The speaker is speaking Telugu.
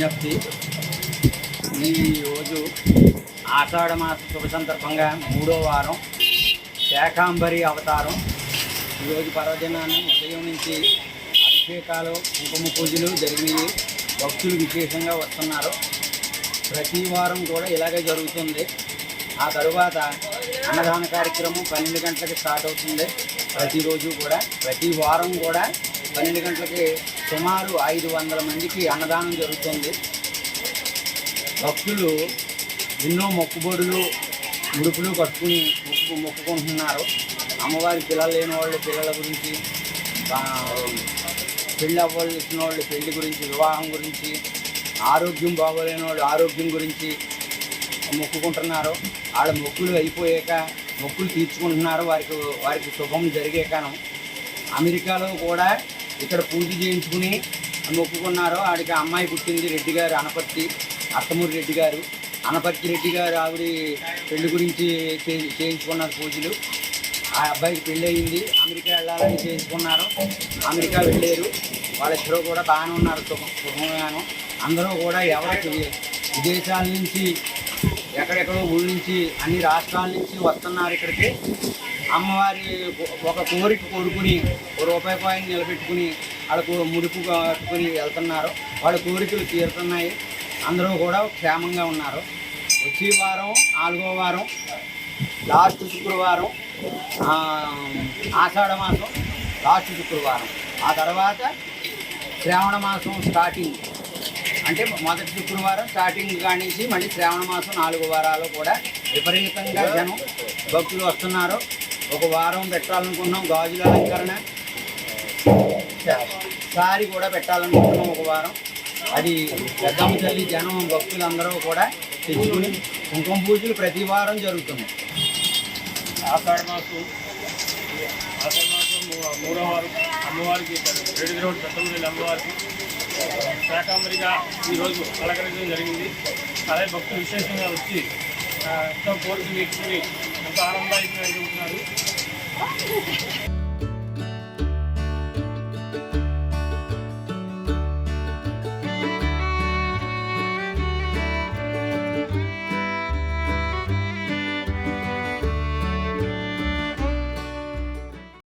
విజ్ఞప్తి, ఈరోజు ఆషాఢ మాస శుభ సందర్భంగా 3వ వారం శాకాంబరి అవతారం. ఈరోజు పర్వదినాన్ని ఉదయం నుంచి అభిషేకాలు, కుంకుమ పూజలు జరిగినవి. భక్తులు విశేషంగా వస్తున్నారు. ప్రతి వారం కూడా ఇలాగే జరుగుతుంది. ఆ తరువాత అన్నదాన కార్యక్రమం 12 గంటలకి స్టార్ట్ అవుతుంది. ప్రతిరోజు కూడా, ప్రతి వారం కూడా 12 గంటలకి సుమారు 500 మందికి అన్నదానం జరుగుతుంది. భక్తులు ఎన్నో మొక్కుబడులు, ముడుపులు కట్టుకుని మొక్కుకుంటున్నారు. అమ్మవారి పిల్లలు లేని వాళ్ళు పిల్లల గురించి, పెళ్ళి అవ్వాల్సిన వాళ్ళు పెళ్లి గురించి, వివాహం గురించి, ఆరోగ్యం బాగోలేని వాళ్ళు ఆరోగ్యం గురించి మొక్కుకుంటున్నారు. వాళ్ళ మొక్కులు అయిపోయాక మొక్కులు తీర్చుకుంటున్నారు. వారికి శుభం జరిగాకను అమెరికాలో కూడా ఇక్కడ పూజ చేయించుకుని మొక్కుకున్నారు. ఆడికి అమ్మాయి పుట్టింది, రెడ్డి గారు, అనపర్తి అత్తమూరి రెడ్డి గారు. అనపర్తి రెడ్డి గారు ఆవిడ పెళ్లి గురించి చేయించుకున్నారు పూజలు. ఆ అబ్బాయికి పెళ్ళి అయింది. అమెరికా వెళ్ళాలని చేయించుకున్నారు. అమెరికా వెళ్ళారు. వాళ్ళిద్దరూ కూడా బాగానే ఉన్నారు, శుభంగాను. అందరూ కూడా ఎవరికి విదేశాల నుంచి, ఎక్కడెక్కడో ఊళ్ళ నుంచి, అన్ని రాష్ట్రాల నుంచి వస్తున్నారు ఇక్కడికి. అమ్మవారి ఒక కోరిక కోరుకుని రూపాయి కాయిన్ నిలబెట్టుకుని వాళ్ళకు ముడుపు కట్టుకుని వెళ్తున్నారు. వాళ్ళ కోరికలు తీరుతున్నాయి. అందరూ కూడా క్షేమంగా ఉన్నారు. వచ్చే వారం 4వ వారం లాస్ట్ శుక్రవారం, ఆషాఢ మాసం లాస్ట్ శుక్రవారం. ఆ తర్వాత శ్రావణ మాసం స్టార్టింగ్, అంటే మొదటి శుక్రవారం స్టార్టింగ్ కాడి నుంచి మళ్ళీ శ్రావణ మాసం 4 వారాలు కూడా విపరీతంగా జనం భక్తులు వస్తున్నారు. ఒక వారం పెట్టాలనుకున్నాం గాజుల అలంకరణ, సారీ కూడా పెట్టాలనుకుంటున్నాం ఒక వారం. అది పెద్దమ్మ తల్లి జనం భక్తులందరూ కూడా తెచ్చుకుని కుంకుమ పూజలు ప్రతి వారం జరుగుతున్నాయి. ఆషాఢ మాసం 3వ వారం అమ్మవారికి రెడ్డి రోడ్ పెద్దమ్మ అమ్మవారికి శాకాంబరిగా ఈరోజు అలంకరించడం జరిగింది. అలాగే భక్తులు విశేషంగా వచ్చి ఎంతో కోరిక తీర్చుకుని ఎంతో ఆనందదాయకంగా ఎదుగుతున్నారు.